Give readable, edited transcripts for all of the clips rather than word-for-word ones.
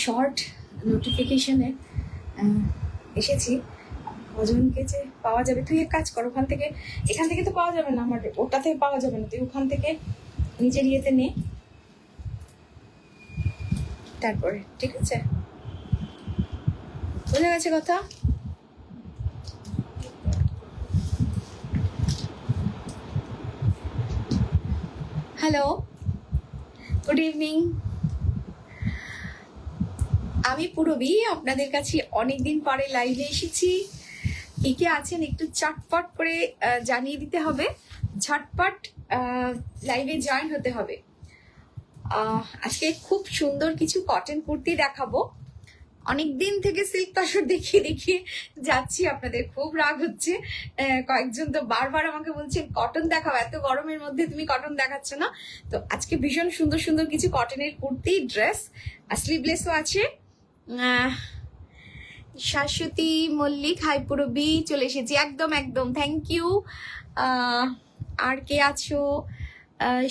Short নোটিফিকেশনে এসেছি, কজনকে যে পাওয়া যাবে। তুই এক কাজ কর, এখান থেকে তো পাওয়া যাবে না, আমার ওটাতে পাওয়া যাবে না, তুই ওখান থেকে নিজের ইয়েতে নে, তারপরে ঠিক আছে? বোঝা গেছে কথা? Hello, good evening. আমি পূরবী, আপনাদের কাছে অনেকদিন পরে লাইভে এসেছি। কে আছেন একটু চটপট করে জানিয়ে দিতে হবে, ঝটপট লাইভে জয়েন হতে হবে। আজকে খুব সুন্দর কিছু কটন কুর্তি দেখাবো। অনেকদিন থেকে সিল্ক তসর দেখিয়ে যাচ্ছি, আপনাদের খুব রাগ হচ্ছে। কয়েকজন তো বারবার আমাকে বলছেন কটন দেখাও, এত গরমের মধ্যে তুমি কটন দেখাচ্ছ না। তো আজকে ভীষণ সুন্দর সুন্দর কিছু কটনের কুর্তি, ড্রেস, স্লিভলেসও আছে। শাশ্বতী মল্লিক, হাই পূরবী, চলে এসেছি একদম একদম, থ্যাংক ইউ। আর কে আছো?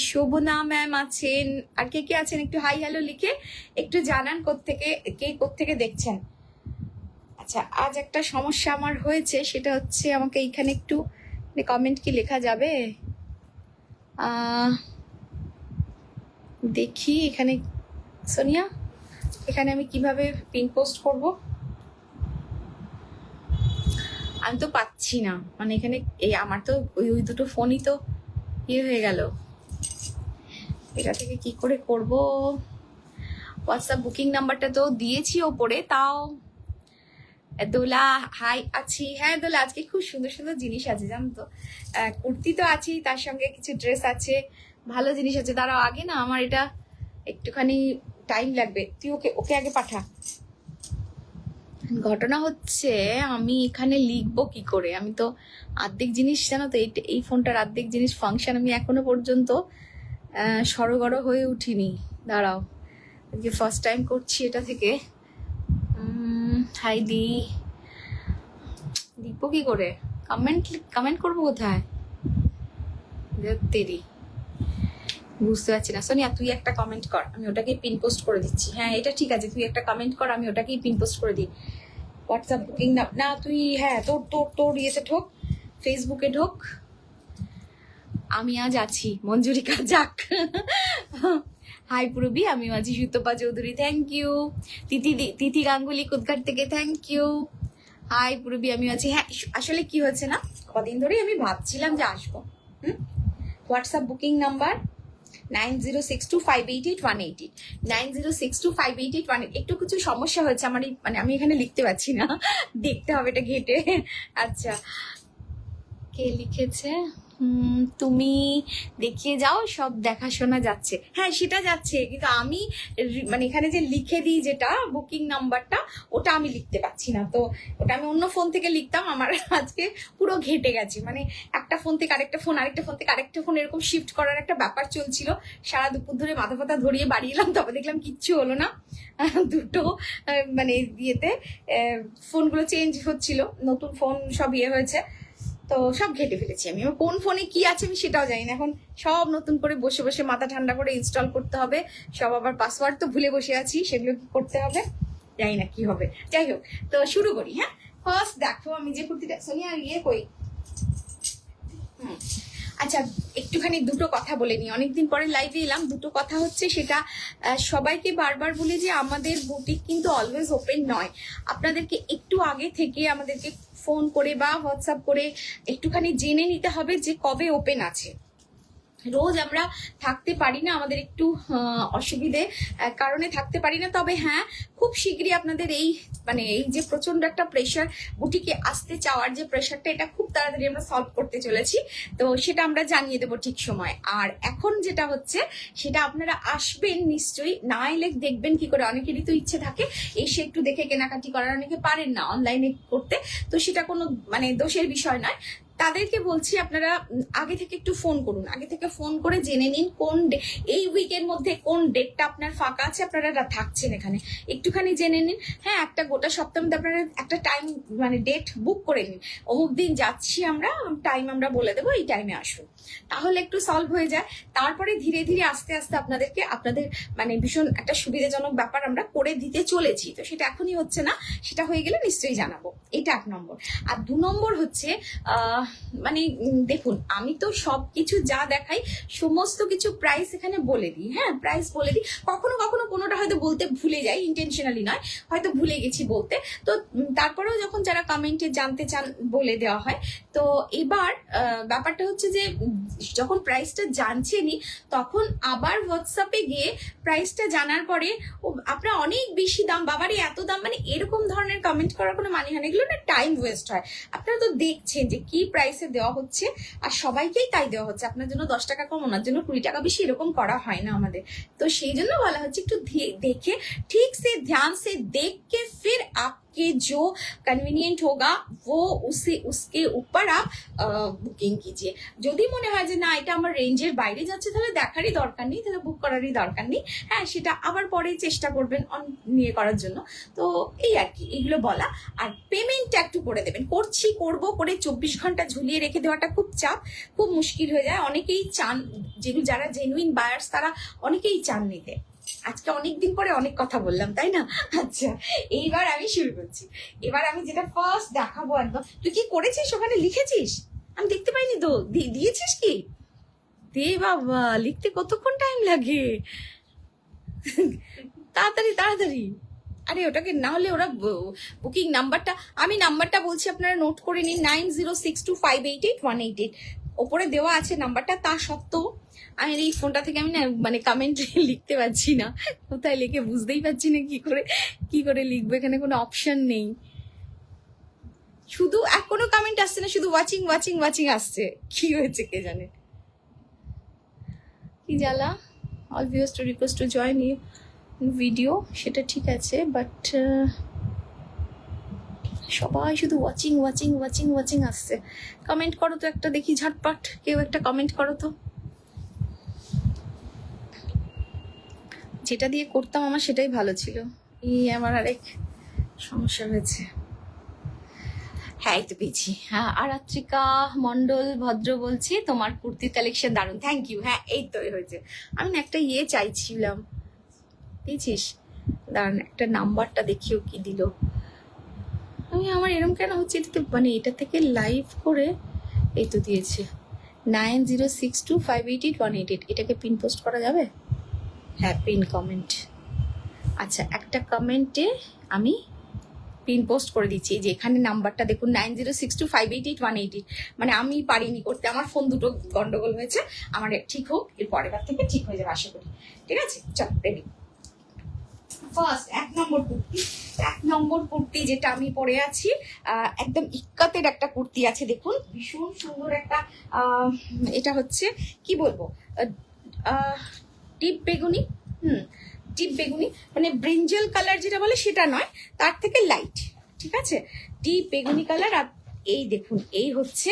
শোভনা ম্যাম আছেন। আর কে আছেন একটু হাই হ্যালো লিখে একটু জানান কোত্থেকে দেখছেন। আচ্ছা, আজ একটা সমস্যা আমার হয়েছে, সেটা হচ্ছে আমাকে এইখানে একটু কমেন্ট কি লেখা যাবে দেখি এখানে। সোনিয়া, এখানে আমি কিভাবে পিন পোস্ট করব? আমি তো পাচ্ছি না, মানে এখানে এই আমার তো ওই দুটো ফোনই তো ইয়ে হয়ে গেল। এটা থেকে কি করে করব? হোয়াটসঅ্যাপ বুকিং নাম্বারটা তো দিয়েছি ওপরে, তাও। দোলা, হাই আছি। হ্যাঁ দোলা, আজকে খুব সুন্দর সুন্দর জিনিস আছে জানো তো। কুর্তি তো আছেই, তার সঙ্গে কিছু ড্রেস আছে, ভালো জিনিস আছে। তারাও আগে না, আমার এটা একটুখানি টাইম লাগবে, তুই ওকে আগে পাঠা। ঘটনা হচ্ছে আমি এখানে লিখবো কি করে? আমি তো আর্ধেক জিনিস জানো তো, এই ফোনটার আর্ধেক জিনিস ফাংশন আমি এখনো পর্যন্ত সরগর হয়ে উঠিনি। দাঁড়াও, আজকে ফার্স্ট টাইম করছি এটা থেকে। হাই লিখবো কি করে? কমেন্ট করবো কোথায়? তেরি বুঝতে পারছি না। সোনিয়া, তুই একটা কমেন্ট কর, আমি ওটাকেই পিন পোস্ট করে দিচ্ছি। হ্যাঁ এটা ঠিক আছে, তুই একটা কমেন্ট কর, আমি ওটাকেই পিন পোস্ট করে দিই। হোয়াটসঅ্যাপ বুকিং না তুই, হ্যাঁ তোর ইয়েতে ঢোক, ফেসবুকে ঢোক। আমি আজ আছি, মঞ্জুরিকা যাক। হাই পূরবী, আমি আছি। Sutapa Chowdhury, thank you. তিথি গাঙ্গুলি কুদঘাট থেকে, থ্যাংক ইউ। হাই পূরবী, আমি আছি। হ্যাঁ আসলে কি হয়েছে না, কদিন ধরেই আমি ভাবছিলাম যে আসবো। WhatsApp booking number 9062588180, 9062588180। একটু কিছু সমস্যা হয়েছে আমার, মানে আমি এখানে লিখতে পারছি না, দেখতে হবে এটা ঘেটে। আচ্ছা, কে লিখেছে? তুমি দেখিয়ে যাও, সব দেখাশোনা যাচ্ছে। হ্যাঁ সেটা যাচ্ছে, কিন্তু আমি মানে এখানে যে লিখে দিই যেটা বুকিং নাম্বারটা, ওটা আমি লিখতে পারছি না। তো ওটা আমি অন্য ফোন থেকে লিখতাম, আমার আজকে পুরো ঘেটে গেছে। মানে একটা ফোন থেকে আরেকটা ফোন, আরেকটা ফোন থেকে আরেকটা ফোন, এরকম শিফট করার একটা ব্যাপার চলছিল। সারা দুপুর ধরে মাথা ফাথা ধরিয়ে বাড়ি এলাম, তবে দেখলাম কিচ্ছু হলো না। দুটো মানে ইয়েতে ফোনগুলো চেঞ্জ হচ্ছিল, নতুন ফোন সব ইয়ে হয়েছে, তো সব ঘেটে ফেলেছি আমি। কোন ফোনে কি আছে আমি সেটাও জানি না, এখন সব নতুন করে বসে বসে মাথা ঠান্ডা করে ইনস্টল করতে হবে সব। আবার পাসওয়ার্ড তো ভুলে বসে আছি, সেগুলো কি করতে হবে জানি না কি হবে। যাই হোক, তো শুরু করি। হ্যাঁ, ফার্স্ট দেখো আমি যে কুর্তিটা, সোনিয়া ইয়ে কই। আচ্ছা, একটুখানি দুটো কথা বলে নিই, অনেকদিন পরে লাইভে এলাম। দুটো কথা হচ্ছে, সেটা সবাইকে বারবার বলি যে আমাদের বুটিক কিন্তু অলওয়েজ ওপেন নয়। আপনাদেরকে একটু আগে থেকে আমাদেরকে ফোন করে বা হোয়াটসঅ্যাপ করে একটুখানি জেনে নিতে হবে যে কবে ওপেন আছে। রোজ আমরা থাকতে পারি না, আমাদের একটু অসুবিধে কারণে থাকতে পারি না। তবে হ্যাঁ, খুব শীঘ্রই আপনাদের এই মানে এই যে প্রচন্ড একটা প্রেশার, বুটিকে আসতে চাওয়ার যে প্রেশারটা, এটা খুব তাড়াতাড়ি আমরা সলভ করতে চলেছি। তো সেটা আমরা জানিয়ে দেবো ঠিক সময়। আর এখন যেটা হচ্ছে, সেটা আপনারা আসবেন নিশ্চয়ই, না এলে দেখবেন কি করে। অনেকেরই তো ইচ্ছে থাকে এসে একটু দেখে কেনাকাটি করার, অনেকে পারেন না অনলাইনে করতে, তো সেটা কোনো মানে দোষের বিষয় নয়। তাদেরকে বলছি আপনারা আগে থেকে একটু ফোন করুন, আগে থেকে ফোন করে জেনে নিন কোন এই উইকের মধ্যে কোন ডেটটা আপনার ফাঁকা আছে, আপনারা থাকছেন এখানে একটুখানি জেনে নিন। হ্যাঁ, একটা গোটা সপ্তাহের মধ্যে আপনারা একটা টাইম মানে ডেট বুক করে নিন, অমুক দিন যাচ্ছি আমরা, টাইম আমরা বলে দেবো, এই টাইমে আসুন, তাহলে একটু সলভ হয়ে যায়। তারপরে ধীরে ধীরে আস্তে আস্তে আপনাদেরকে আপনাদের মানে ভীষণ একটা সুবিধাজনক ব্যাপার আমরা করে দিতে চলেছি, তো সেটা এখনই হচ্ছে না, সেটা হয়ে গেলে নিশ্চয়ই জানাবো। এটা 1 নম্বর। আর 2 নম্বর হচ্ছে মানে দেখুন, আমি তো সবকিছু যা দেখাই সমস্ত কিছু প্রাইস এখানে বলে দিই। হ্যাঁ, প্রাইস বলে দিই, কখনো কখনো কোনোটা হয়তো বলতে ভুলে যাই, ইন্টেনশনালি নয়, হয়তো ভুলে গেছি বলতে, তো তারপরেও যখন যারা কমেন্টে জানতে চান বলে দেওয়া হয়। তো এবার ব্যাপারটা হচ্ছে যে যখন প্রাইসটা জানছেনই, তখন আবার হোয়াটসঅ্যাপে গিয়ে প্রাইসটা জানার পরে আপনার অনেক বেশি দাম, বাবারই এত দাম, মানে এরকম ধরনের কমেন্ট করার কোনো মানে হয় না, এগুলো না টাইম ওয়েস্ট হয়। আপনারা তো দেখছেন যে কি প্রাইসে দেওয়া হচ্ছে, আর সবাইকেই তাই দেওয়া হচ্ছে, আপনার জন্য 10 টাকা কম, ওনার জন্য 20 টাকা বেশি, এরকম করা হয় না আমাদের। তো সেই জন্য বলা হচ্ছে একটু দেখে, ঠিক সে ध्यान से देख के फिर आपके जो कन्वीनियंट होगा वो उसके ऊपर आप বুকিং कीजिए। যদি মনে হয় যে না এটা আমার রেঞ্জের বাইরে যাচ্ছে, তাহলে দেখারই দরকার নেই, তাহলে বুক করারই দরকার নেই। হ্যাঁ, সেটা আবার পরে চেষ্টা করবেন নিয়ে করার জন্য। তো এই আর কি, এগুলো বলা। আর পেমেন্টটা একটু করে দেবেন, করবো করে 24 ঘন্টা ঝুলিয়ে রেখে দেওয়াটা খুব চাপ, খুব মুশকিল হয়ে যায়। অনেকেই চান, যেগুলো যারা জেনুইন বায়ার্স তারা অনেকেই চান নিতে। আজকে অনেকদিন পরে অনেক কথা বললাম, তাই না? আচ্ছা, এইবার আমি শুরু করছি। এবার আমি যেটা ফার্স্ট দেখাবো, একদম তুই কি করেছিস ওখানে, লিখেছিস? আমি দেখতে পাইনি তো, দিয়েছিস কি? দে বাবা, লিখতে কতক্ষণ টাইম লাগে? তাড়াতাড়ি তাড়াতাড়ি। আরে ওটাকে না হলে ওরা বুকিং নাম্বারটা, আমি নাম্বারটা বলছি, আপনারা নোট করে নিন, 9062588188। ওপরে দেওয়া আছে নাম্বারটা, তা সত্ত্বেও আমি এই ফোনটা থেকে আমি না মানে কমেন্ট লিখতে পারছি না, কোথায় লিখে বুঝতেই পারছি না কি করে লিখবো, এখানে কোনো অপশন নেই, শুধু কোনো কমেন্ট আসছে না, শুধু ওয়াচিং ওয়াচিং ওয়াচিং আসছে, কি হয়েছে কে জানে, কি জ্বালা। All viewers to request to join you video, সেটা ঠিক আছে, বাট সবাই শুধু ওয়াচিং ওয়াচিং ওয়াচিং ওয়াচিং আসছে। কমেন্ট করো তো একটা দেখি, ঝটপট কেউ একটা কমেন্ট করো তো। যেটা দিয়ে করতাম আমার সেটাই ভালো ছিল, এই আমার আরেক সমস্যা হয়েছে। হ্যাঁ, এই তো পেয়েছি। হ্যাঁ, আরাত্রিকা মন্ডল ভদ্র বলছি, তোমার কুর্তি কালেকশন দারুণ, থ্যাংক ইউ। হ্যাঁ, এই তো হয়েছে। আমি না একটা চাইছিলাম, পেয়েছিস? দাঁড়ান, একটা নাম্বারটা দেখিও কি দিল। আমি আমার এরকম কেন হচ্ছে, এটা তো মানে এটা থেকে লাইভ করে এই তো দিয়েছে 9062588188। এটাকে পিন পোস্ট করা যাবে? হ্যাঁ, পিন কমেন্ট। আচ্ছা, একটা কমেন্টে আমি পিন পোস্ট করে দিচ্ছি, যে এখানে নাম্বারটা দেখুন 9062588188। মানে আমি পারিনি করতে, আমার ফোন দুটো গন্ডগোল হয়েছে, আমার ঠিক হোক, এর পরের বার থেকে ঠিক হয়ে যাবে আশা করি। ঠিক আছে, চল রেডি। ফার্স্ট 1 নম্বর কুর্তি যেটা আমি পরে আছি, একদম ইক্কাতের একটা কুর্তি আছে, দেখুন ভীষণ সুন্দর একটা, এটা হচ্ছে কি বলবো, ডিপ বেগুনি, ডিপ বেগুনি মানে ব্রিঞ্জল কালার যেটা বলে সেটা নয়, তার থেকে লাইট, ঠিক আছে, ডিপ বেগুনি কালার। আর এই দেখুন, এই হচ্ছে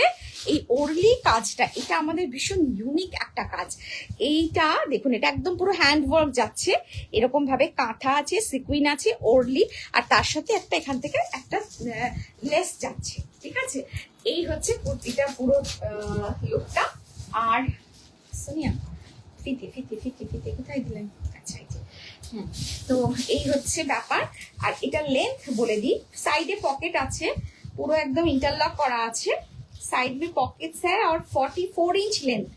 এই ওরলি কাজটা, এটা আমাদের ভীষণ ইউনিক একটা কাজ। এইটা দেখুন, এটা একদম পুরো হ্যান্ড ওয়ার্ক যাচ্ছে, এরকম ভাবে কাঁথা আছে, সিকুইন আছে, ওরলি, আর তার সাথে একটা এখান থেকে একটা লেস যাচ্ছে, ঠিক আছে। এই হচ্ছে কুর্তিটা পুরো লুকটা। আর সোনিয়া ফিতে ফিতে ফিতে ফিতে কোথায় দিলেন? আচ্ছা, হ্যাঁ, তো এই হচ্ছে ব্যাপার। আর এটা লেন্থ বলে দিই, সাইডে পকেট আছে, পুরো একদম ইন্টারলক করা আছে, সাইড में पॉकेट्स है और 44 इंच लेंथ,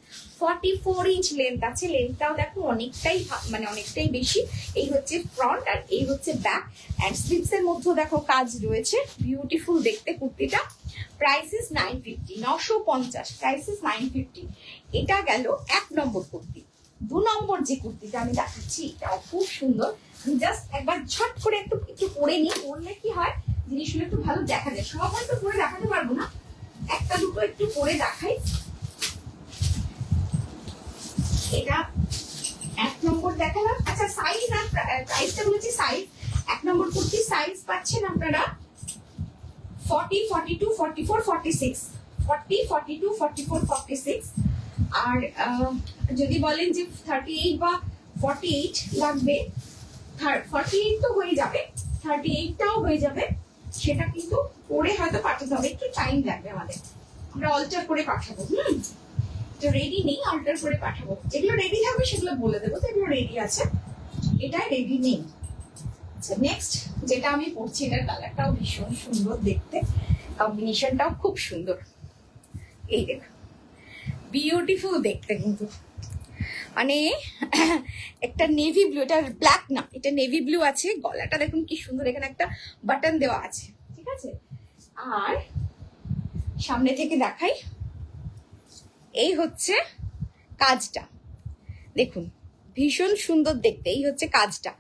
44 इंच लेंथ আছে। লেন্থটাও দেখো অনেকটাই মানে অনেকটাই বেশি। এই হচ্ছে ফ্রন্ট আর এই হচ্ছে ব্যাক, এন্ড স্লিভস এর মধ্যে দেখো কাজ রয়েছে, বিউটিফুল দেখতে কুর্তিটা। Price is 950, 950, price is 950। এটা গেল 1 নম্বর কুর্তি। 2 নম্বর যে কুর্তিটা আমি দেখাচ্ছি, এটাও খুব সুন্দর। জাস্ট একবার ঝট করে একটু পরে নিই, পরলে কি হয় জিনিসগুলো একটু ভালো দেখা যায়। সব হয়তো পরে দেখাতে পারবো না, একটা দুটো একটু পরে দেখাই। এটা 1 নম্বর দেখালাম। আচ্ছা, সাইজ আর প্রাইসটা বলেছি, সাইজ 1 নম্বর কুর্তি সাইজ পাচ্ছেন আপনারা 40, 42, 44, 46, 40, 42, 44, 46। আর যদি বলেন যে 38 বা 48 লাগবে, 48 তো হয়ে যাবে, 38টাও হয়ে যাবে, সেটা কিন্তু পরে হয়তো পাঠাতে হবে, একটু টাইম লাগবে আমাদের, আমরা অল্টার করে পাঠাবো। তো রেডি নেই, অল্টার করে পাঠাবো। যেগুলো রেডি থাকবে সেগুলো বলে দেবো, তো এগুলো রেডি আছে, এটা রেডি নেই। আচ্ছা নেক্সট যেটা আমি পরছি, এটার কালারটাও ভীষণ সুন্দর দেখতে, কম্বিনেশনটাও খুব সুন্দর। এই দেখ, বিউটিফুল দেখতে কিন্তু, মানে একটা নেভি ব্লু, এটা ব্ল্যাক না, এটা নেভি ব্লু আছে। গলাটা দেখুন কি সুন্দর, এখানে একটা বাটন দেওয়া আছে, ঠিক আছে। আর সামনে থেকে দেখাই, এই হচ্ছে কাজটা, দেখুন ভীষণ সুন্দর দেখতে। এই হচ্ছে কাজটা,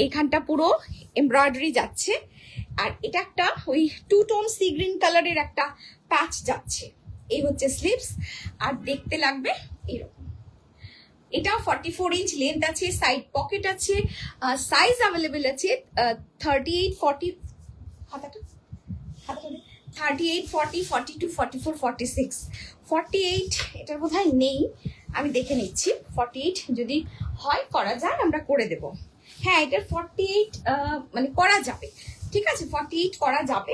এইখানটা পুরো এমব্রয়ডারি যাচ্ছে, আর এটা একটা ওই 2 টোন সি গ্রিন কালারের একটা প্যাচ যাচ্ছে। এই হচ্ছে স্লিভস, আর দেখতে লাগবে এরকম। এটা 44 ইঞ্চ লেন্থ আছে, সাইড পকেট আছে, সাইজ অ্যাভেলেবেল আছে 38, 40, 38, 40, 42, 44, 46, 48 এটার বোধহয় নেই, আমি দেখে নিচ্ছি। 48 যদি হয় করা যায়, আমরা করে দেব। হ্যাঁ, এটার 48 মানে করা যাবে, ঠিক আছে, 48 করা যাবে,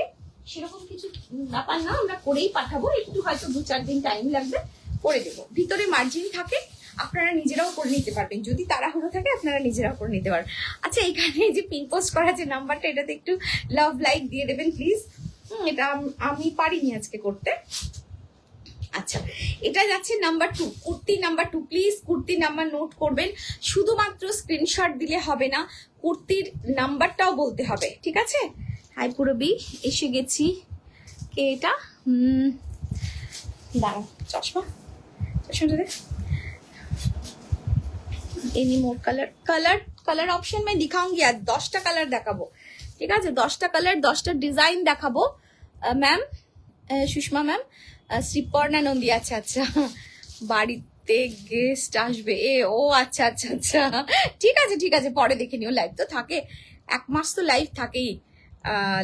সেরকম কিছু ব্যাপার না, আমরা করেই পাঠাবো। একটু হয়তো 2-4 দিন টাইম লাগবে, করে দেবো। ভিতরে মার্জিন থাকে, আপনারা নিজেরাও করে নিতে পারবেন, যদি তাড়াহুড়ো থাকে আপনারা নিজেরাও করে নিতে পারবেন। আচ্ছা, এখানে যে পিন পোস্ট করা যে নাম্বারটা, এটাতে একটু লাভ লাইক দিয়ে দেবেন প্লিজ, এটা আমি পারিনি আজকে করতে। আচ্ছা, এটা যাচ্ছে number 2, kurti number 2। Please kurti number note করবেন, শুধুমাত্র স্ক্রিনশট দিলে হবে না, কুর্তির নাম্বারটাও বলতে হবে, ঠিক আছে। হাই পুরবি, এসে গেছি। কে এটা? দাঁড়াও, চশমাটা দেখ। Any more colour colour colour option में दिखाऊंगी, आज 10টা কালার দেখাবো, ঠিক আছে, 10টা কালার, 10টা ডিজাইন দেখাবো। ম্যাম, সুষমা ম্যাম, শ্রীপর্ণা নন্দী, আচ্ছা আচ্ছা, বাড়িতে গেস্ট আসবে, ও আচ্ছা আচ্ছা আচ্ছা, ঠিক আছে ঠিক আছে, পরে দেখে নিও। লাইভ তো থাকে 1 মাস, তো লাইভ থাকেই,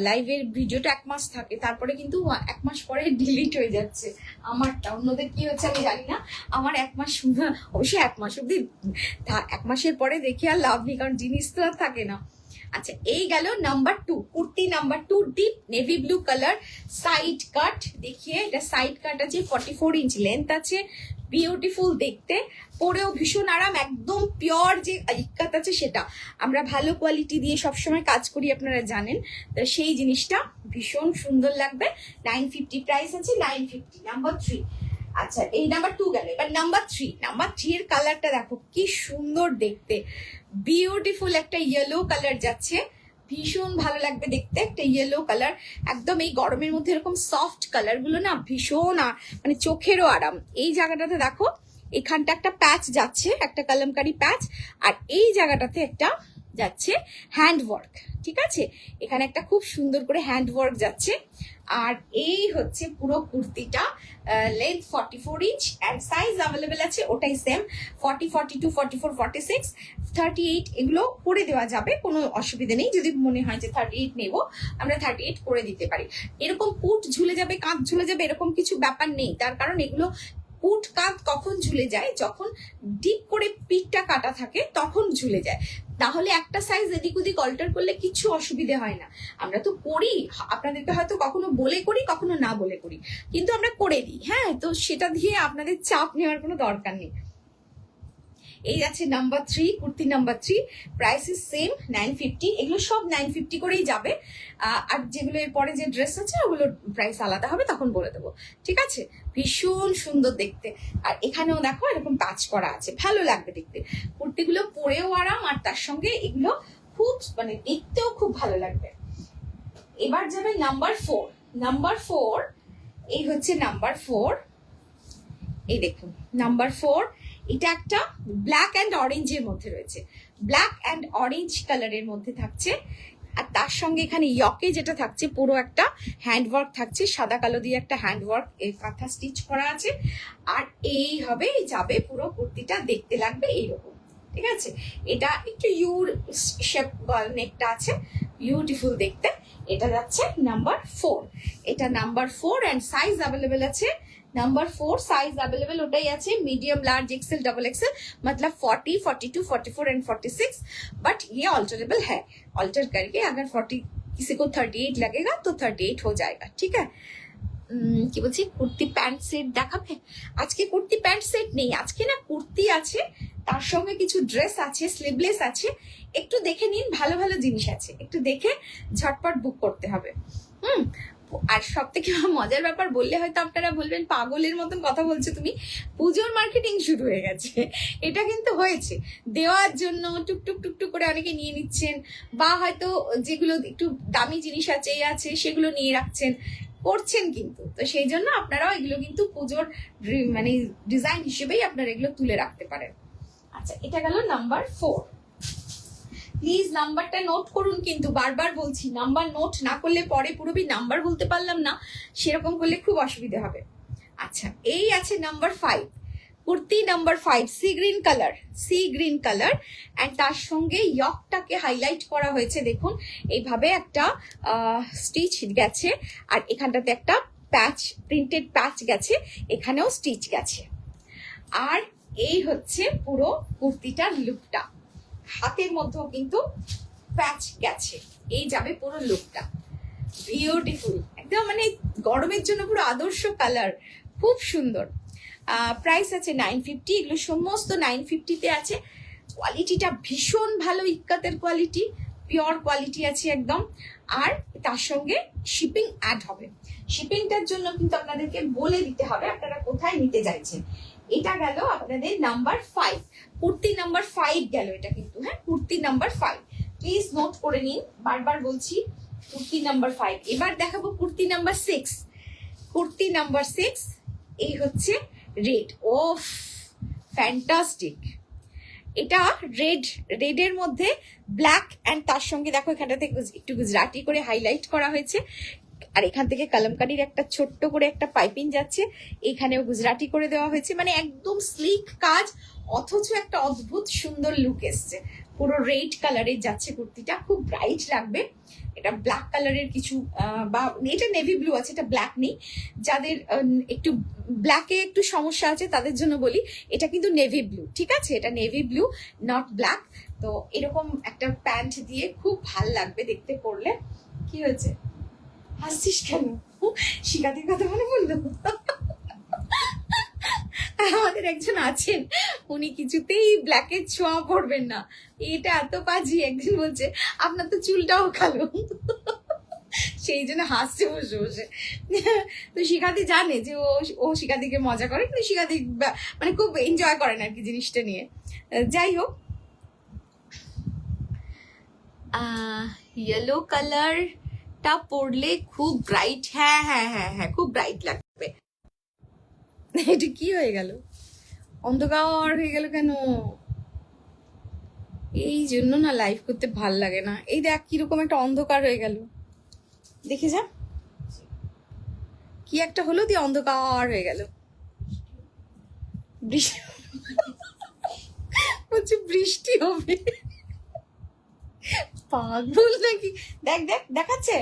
লাইভের ভিডিওটা 1 মাস থাকে, তারপরে কিন্তু 1 মাস পরে ডিলিট হয়ে যাচ্ছে। আমারটা, অন্যদের কি হচ্ছে আমি জানি না, আমার 1 মাস, অবশ্যই 1 মাস অব্দি, 1 মাসের পরে দেখে আর লাভ নেই, কারণ জিনিস তো আর থাকে না। আচ্ছা, এই গেল number 2, kurti number 2, deep navy blue colour, side কাট। দেখিয়ে, এটা সাইড কাট আছে, 44 ইঞ্চ লেন্থ আছে, বিউটিফুল দেখতে, পরেও ভীষণ আরাম, একদম পিওর যে ইক্কাত আছে সেটা। আমরা ভালো কোয়ালিটি দিয়ে সবসময় কাজ করি, আপনারা জানেন, তো সেই জিনিসটা ভীষণ সুন্দর লাগবে। 950 প্রাইস আছে, 950, নাম্বার 3। আচ্ছা, এই নাম্বার 2 গেল, এবার নাম্বার 3। নাম্বার 3 এর কালারটা দেখো কি সুন্দর দেখতে, বিউটিফুল একটা ইয়েলো কালার যাচ্ছে, ভীষণ ভালো লাগবে দেখতে, একটা ইয়েলো কালার, একদম এই গরমের মধ্যে এরকম সফট কালার গুলো না ভীষণ মানে চোখেরও আরাম। এই জায়গাটাতে দেখো, এখানটা একটা প্যাচ যাচ্ছে, একটা কলমকারি প্যাচ, আর এই জায়গাটাতে একটা যাচ্ছে হ্যান্ড ওয়ার্ক, ঠিক আছে, এখানে একটা খুব সুন্দর করে হ্যান্ড ওয়ার্ক যাচ্ছে। আর এই হচ্ছে পুরো কুর্তিটা, length 44 inch, and size available আছে ওটাই সেম, 40, 42, 44, 46, 38 এগুলো করে দেওয়া যাবে, কোনো অসুবিধা নেই। যদি মনে হয় যে 38 নেব, আমরা 38 করে দিতে পারি। এরকম পুট ঝুলে যাবে, কাঁধ ঝুলে যাবে, এরকম কিছু ব্যাপার নেই, তার কারণ এগুলো পুট কাঁধ কখন ঝুলে যায়, যখন ডিপ করে পিঠটা কাটা থাকে তখন ঝুলে যায়, তাহলে একটা সাইজ এদিক ওদিক অল্টার করলে কিছু অসুবিধে হয় না। আমরা তো করি, আপনাদেরকে হয়তো কখনো বলে করি, কখনো না বলে করি, কিন্তু আমরা করে দিই, হ্যাঁ, তো সেটা দিয়ে আপনাদের চাপ নেওয়ার কোনো দরকার নেই। এই আছে number 3, kurti number 3, price is same 950, এগুলো সব 950 করেই যাবে। আর যেগুলো এর পরে যে ড্রেস আছে ওগুলোর প্রাইস আলাদা হবে, তখন বলে দেবো, ঠিক আছে। ভীষণ সুন্দর দেখতে, আর এখানেও দেখো এরকম কাজ করা আছে, ভালো লাগবে দেখতে, কুর্তিগুলো পরেও আরাম, আর তার সঙ্গে এগুলো খুব মানে দেখতেও খুব ভালো লাগবে। এবার যাবে নাম্বার 4। নাম্বার 4, এই হচ্ছে নাম্বার 4, এই দেখুন নাম্বার 4, এটা একটা ব্ল্যাক অ্যান্ড অরেঞ্জের মধ্যে রয়েছে, ব্ল্যাক অ্যান্ড অরেঞ্জ কালারের মধ্যে থাকছে, আর তার সঙ্গে এখানে ইয়কে যেটা থাকছে পুরো একটা হ্যান্ডওয়ার্ক থাকছে, সাদা কালো দিয়ে একটা হ্যান্ডওয়ার্ক, এই কাঁথা স্টিচ করা আছে, আর এই হবে যাবে পুরো কুর্তিটা, দেখতে লাগবে এইরকম, ঠিক আছে। এটা একটু ইউর শেপ নেকটা আছে, বিউটিফুল দেখতে। এটা যাচ্ছে নাম্বার 4, এটা নাম্বার 4 অ্যান্ড সাইজ অ্যাভেলেবেল আছে নাম্বার 4 সাইজ अवेलेबल ওটাই আছে medium large XL double XL मतलब 40 42 44 एंड 46 बट ये ऑल्टरेबल है ऑल्टर करके अगर 40 किसी को 38 लगेगा तो 38 हो जाएगा ठीक है কি বলছি কুর্তি প্যান্ট সেট দেখাবে আজকে কুর্তি প্যান্ট সেট নেই আজকে না কুর্তি আছে তার সঙ্গে কিছু ড্রেস আছে স্লিভলেস আছে একটু দেখে নিন ভালো ভালো জিনিস আছে একটু দেখে ঝটপট বুক করতে হবে আর সব থেকে মজার ব্যাপার বললে হয়তো আপনারা বলবেন পাগলের মতন কথা বলছো তুমি পুজোর মার্কেটিং শুরু হয়ে গেছে এটা কিন্তু হয়েছে দেওয়ার জন্য টুকটুক টুকটুক করে অনেকে নিয়ে নিচ্ছেন বা হয়তো যেগুলো একটু দামি জিনিস আছে সেগুলো নিয়ে রাখছেন করছেন কিন্তু তো সেই জন্য আপনারাও এগুলো কিন্তু পুজোর মানে ডিজাইন হিসেবেই আপনারা এগুলো তুলে রাখতে পারেন আচ্ছা এটা গেল নাম্বার 4 প্লিজ নাম্বারটা নোট করুন কিন্তু বারবার বলছি নাম্বার নোট না করলে পরে পুরোপুরি নাম্বার বলতে পারলাম না সেরকম করলে খুব অসুবিধা হবে আচ্ছা এই আছে number 5 kurti number 5 sea green colour and তার সঙ্গে ইয়কটাকে হাইলাইট করা হয়েছে দেখুন এইভাবে একটা স্টিচ গেছে আর এখানটাতে একটা প্যাচ প্রিন্টেড প্যাচ গেছে এখানেও স্টিচ গেছে আর এই হচ্ছে পুরো কুর্তিটার লুকটা হাতের মধ্যেও কিন্তু প্যাচ গেছে এই যাবে পুরো লুকটা বিউটিফুল একদম মানে গরমের জন্য পুরো আদর্শ কালার খুব সুন্দর প্রাইস আছে 950 এগুলো সমস্ত 950 তে আছে কোয়ালিটিটা ভীষণ ভালো ইক্কাতের কোয়ালিটি পিওর কোয়ালিটি আছে একদম আর তার সঙ্গে শিপিং অ্যাড হবে শিপিংটার জন্য কিন্তু আপনাদেরকে বলে দিতে হবে আপনারা কোথায় নিতে চাইছেন এটা গেল আপনাদের নাম্বার 5 কুর্তি নাম্বার 5 গেল এটা কিন্তু হ্যাঁ কুর্তি নাম্বার 5 প্লিজ নোট করে নিন বারবার বলছি কুর্তি নাম্বার 5 এবার দেখাবো কুর্তি নাম্বার 6 কুর্তি নাম্বার 6 এই হচ্ছে রেড ওফ ফ্যান্টাস্টিক এটা রেডের মধ্যে ব্ল্যাক এন্ড তার সঙ্গে দেখো এখানটাতে একটু গুজরাটি করে হাইলাইট করা হয়েছে আর এখান থেকে কলমকারির একটা ছোট্ট করে একটা পাইপিং যাচ্ছে এখানেও গুজরাটি করে দেওয়া হয়েছে মানে একদম স্লিক কাজ অথচ একটা অদ্ভুত সুন্দর লুক এসছে পুরো রেড কালারের যাচ্ছে কুর্তিটা খুব ব্রাইট লাগবে এটা ব্ল্যাক কালারের কিছু বা এটা নেভি ব্লু আছে এটা ব্ল্যাক নেই যাদের একটু ব্ল্যাকে একটু সমস্যা আছে তাদের জন্য বলি এটা কিন্তু নেভি ব্লু ঠিক আছে এটা নেভি ব্লু নট ব্ল্যাক তো এরকম একটা প্যান্ট দিয়ে খুব ভাল লাগবে দেখতে পড়লে কি হয়েছে হাসছিস কেন শিকাদের কথা মনে বললো আমাদের একজন আছেন উনি কিছুতেই ব্ল্যাকের ছোঁয়া পড়বেন না এটা এত বাজি একদিন বলছে আপনার তো চুলটাও কালো সেই জন্য হাসছে বসে বসে তো শিখাদি জানে যে ও শিখাদিকে মজা করে কিন্তু শিখাদি মানে খুব এনজয় করেন আর কি জিনিসটা নিয়ে যাই হোক ইয়েলো কালারটা পরলে খুব ব্রাইট হ্যাঁ খুব ব্রাইট লাগবে এটা কি হয়ে গেল অন্ধকার হয়ে গেল কেন এই জন্য না লাইভ করতে ভাল লাগে না এই দেখ কিরকম একটা অন্ধকার হয়ে গেল দেখে যা কি একটা হলো দিয়ে অন্ধকার হয়ে গেল বলছি বৃষ্টি হবে পাগল নাকি দেখ দেখাচ্ছে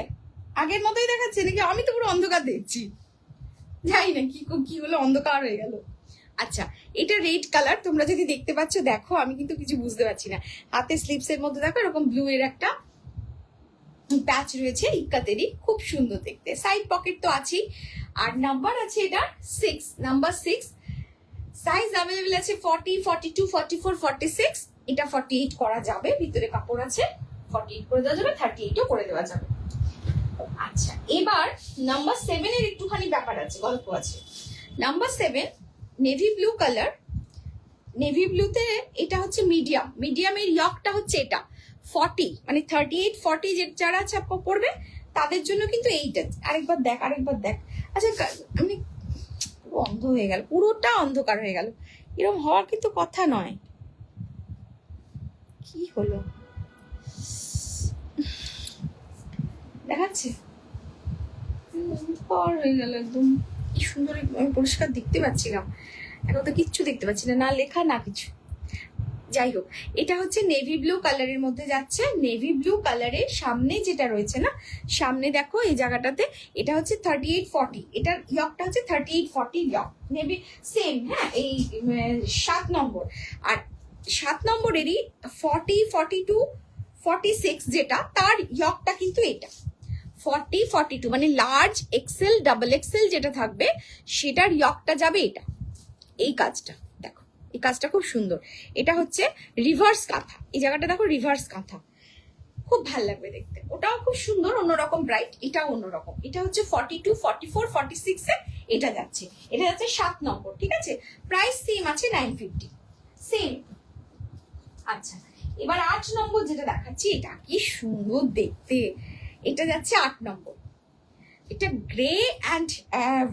আগের মতোই দেখাচ্ছে নাকি আমি তো পুরো অন্ধকার দেখছি জানি না কি হলো অন্ধকার হয়ে গেল আচ্ছা এটা রেড কালার তোমরা যদি দেখতে পাচ্ছ দেখো আমি কিন্তু কিছু বুঝতে পারছি না হাতে স্লিপস এর মধ্যে দেখো এরকম ব্লু এর একটা প্যাচ রয়েছে ইক্কাতেরই খুব সুন্দর দেখতে সাইড পকেট তো আছেই আর নাম্বার আছে এটা 6 নাম্বার 6 সাইজ अवेलेबल আছে 40 42 44 46 এটা 48 করা যাবে ভিতরে কাপড় আছে 48 করে দেওয়া যাবে 38ও করে দেওয়া যাবে আচ্ছা এবার নাম্বার 7 এর একটুখানি ব্যাপার আছে গল্প আছে number 7 navy blue colour navy ব্লুতে এটা হচ্ছে মিডিয়ামের ইয়কটা হচ্ছে এটা 40 মানে 38 40 যে যারা চাপা পড়বে তাদের জন্য কিন্তু এইটা আরেকবার দেখ আচ্ছা আমি অন্ধ হয়ে গেল পুরোটা অন্ধকার হয়ে গেল এরকম হওয়ার কিন্তু কথা নয় কি হলো দেখাচ্ছে পর হয়ে গেল একদম কি সুন্দর আমি পরিষ্কার দেখতে পাচ্ছিলাম এখন তো কিচ্ছু দেখতে পাচ্ছি না লেখা না কিছু যাই হোক, এটা হচ্ছে নেভি ব্লু কালারের মধ্যে যাচ্ছে। নেভি ব্লু কালারের সামনে যেটা রয়েছে না, সামনে দেখো এই জায়গাটাতে, এটা হচ্ছে 38-40, এটার ইয়কটা হচ্ছে 38-40 ইয়ক, নেভি সেম। হ্যাঁ, এই 7 নম্বর। আর 7 নম্বরেরই 40-42-46 যেটা, তার ইয়কটা কিন্তু এটা 40-42, মানে লার্জ এক্সেল ডাবল এক্সেল যেটা থাকবে সেটার ইয়কটা যাবে এটা। এই কাজটা দেখো, এই কাজটা খুব সুন্দর। এটা হচ্ছে রিভার্স কাঁথা, এই জায়গাটা দেখো রিভার্স কাঁথা, খুব ভাল লাগবে দেখতে। ওটাও খুব সুন্দর, অন্যরকম ব্রাইট, এটাও অন্যরকম। এটা হচ্ছে 42-44-46 এ এটা যাচ্ছে, এটা যাচ্ছে 7 নম্বর। ঠিক আছে, প্রাইস সেম আছে 950, সেম। আচ্ছা, এবার 8 নম্বর যেটা দেখাচ্ছি, এটা কি সুন্দর দেখতে, এটা যাচ্ছে 8 নম্বর। এটা গ্রে অ্যান্ড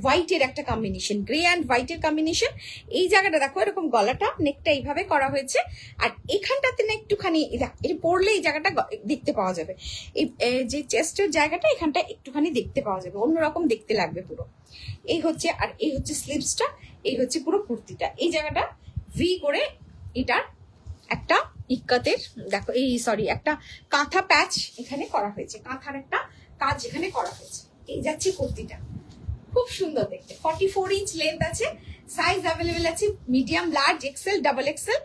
হোয়াইটের একটা কম্বিনেশন, গ্রে অ্যান্ড হোয়াইটের কম্বিনেশন। এই জায়গাটা দেখো, এরকম গলাটা নেকটা এইভাবে করা হয়েছে, আর এখানটাতে না একটুখানি এটা পরলে এই জায়গাটা দেখতে পাওয়া যাবে, এই যে চেস্টের জায়গাটা এখানটা একটুখানি দেখতে পাওয়া যাবে, অন্যরকম দেখতে লাগবে পুরো। এই হচ্ছে, আর এই হচ্ছে স্লিভসটা, এই হচ্ছে পুরো কুর্তিটা। এই জায়গাটা ভি করে এটার একটা ইক্কাতের দেখো, এই সরি, একটা কাঁথা প্যাচ এখানে করা হয়েছে, কাঁথার একটা কাজ এখানে করা হয়েছে। এই যাচ্ছে কুর্তিটা, খুব সুন্দর দেখতে। 44 ইঞ্চ লেন্থ আছে, সাইজ অ্যাভেলেবেল আছে medium, large, XL, double XL.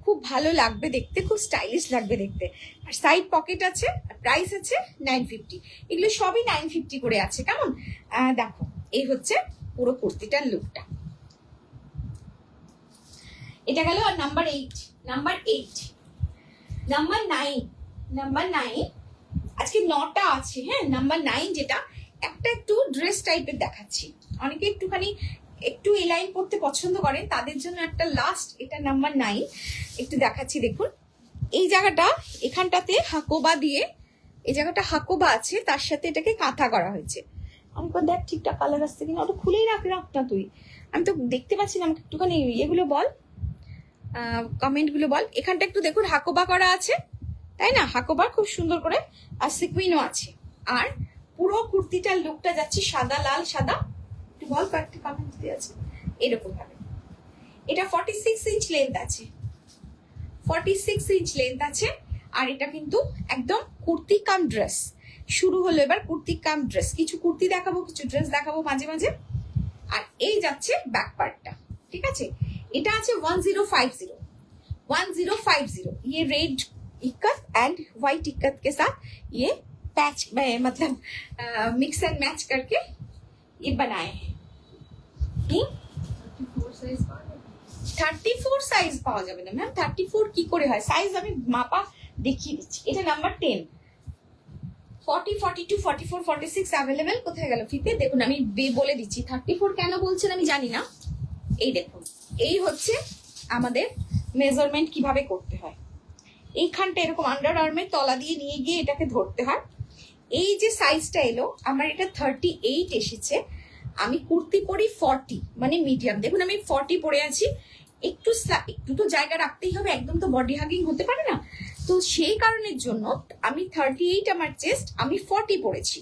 খুব ভালো লাগবে দেখতে, খুব স্টাইলিশ লাগবে দেখতে। আর সাইড পকেট আছে, প্রাইস আছে 950। এগুলো সবই 950 করে আছে। কেমন দেখো, এই হচ্ছে পুরো কুর্তিটার লুকটা। এটা গেল। আর নাম্বার 8, নাম্বার 9 আজকে 9টা আছে। হ্যাঁ, নাম্বার 9 যেটা, একটা একটু ড্রেস টাইপের দেখাচ্ছি, অনেকে একটুখানি একটু এলাইন পড়তে পছন্দ করেন, তাদের জন্য একটা লাস্ট, এটা নাম্বার 9 একটু দেখাচ্ছি। দেখুন এই জায়গাটা, এখানটাতে হাকোবা দিয়ে, এই জায়গাটা হাকোবা আছে, তার সাথে এটাকে কাঁথা করা হয়েছে। আমি দেখ ঠিকঠাক কালার আসছে কিনা, ওটা খুলেই রাখ না তুই, আমি তো দেখতে পাচ্ছি না। আমাকে একটুখানি এগুলো বল, কমেন্ট গুলো বল। এখানটা একটু দেখুন হাকোবা করা আছে, তাই না? হাকোবা খুব সুন্দর করে, আর সিকুইনও আছে। আর পুরো কুর্তিটার লুকটা যাচ্ছে সাদা, লাল সাদা। একটু বল, কয়েকটা কমেন্ট দিয়ে আছে এরকম ভাবে। এটা 46 ইঞ্চ লেন্থ আছে, 46 ইঞ্চ লেন্থ আছে। আর এটা কিন্তু একদম কুর্তি কাম ড্রেস শুরু হলো এবার, কুর্তি কাম ড্রেস। কিছু কুর্তি দেখাবো, কিছু ড্রেস দেখাবো মাঝে মাঝে। আর এই যাচ্ছে ব্যাক পার্টটা, ঠিক আছে? এটা আছে 1050 ये red ikat and white ikat के साथ ये पैच मतलब मिक्स एंड मैच करके ये बनाए हैं। 34 সাইজ পাওয়া যাবে না ম্যাম, 34 কি করে হয়? সাইজ আমি মাপা দেখিয়ে দিচ্ছি। এটা নাম্বার 10, 40, 42, 44, 46 অ্যাভেলেবেল। কোথায় গেল ফিতে? দেখুন আমি বলে দিচ্ছি 34 কেন বলছেন আমি জানি না। এই দেখুন, এই হচ্ছে আমাদের মেজারমেন্ট কিভাবে করতে হয়। এইখানটা এরকম আন্ডার আর্মের তলা দিয়ে নিয়ে গিয়ে এটাকে ধরতে হয়। এই যে সাইজটা এলো আমার, এটা 38 এসেছে। আমি কুর্তি পরি 40, মানে মিডিয়াম। দেখুন আমি 40 পরে আছি, একটু তো জায়গা রাখতেই হবে, একদম তো বডি হাগিং হতে পারে না। তো সেই কারণের জন্য আমি 38 আমার চেস্ট, আমি 40 পরেছি।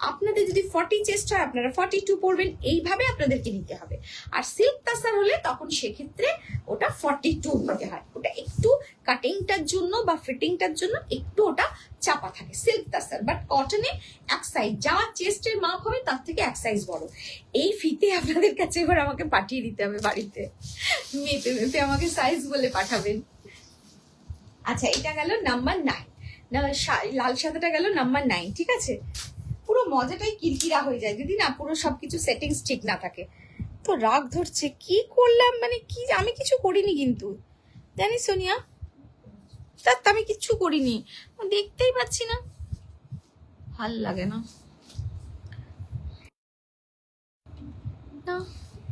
আপনাদের যদি 40 চেস্ট হয় আপনারা 42 পরবেন, এইভাবে আপনাদেরকে নিতে হবে। আর সিল্ক তাসার হলে তখন সেক্ষেত্রে ওটা 42 নিতে হয়। ওটা একটু কাটিংটার জন্য বা ফিটিংটার জন্য একটু ওটা চাপা থাকে সিল্ক তাসার। বাট কটনে এক সাইজ, যা চেস্টের মাপ হবে তার থেকে এক সাইজ বড়। এই ফিতে আপনাদের কাছে এবার আমাকে পাঠিয়ে দিতে হবে বাড়িতে, মেপে মেপে আমাকে সাইজ বলে পাঠাবেন। আচ্ছা, এটা গেল নাম্বার 9, লাল সাদাটা গেল নাম্বার 9। ঠিক আছে, পুরো মজাটাই কিরকিরা হয়ে যায় যদি না পুরো সবকিছু সেটিংস ঠিক না থাকে। তো রাগ ধরছে, কি করলাম মানে কি, আমি কিছু করিনি কিন্তু, জানিস সোনিয়া, তার আমি কিচ্ছু করিনি, দেখতেই পাচ্ছি না, ভাল লাগে না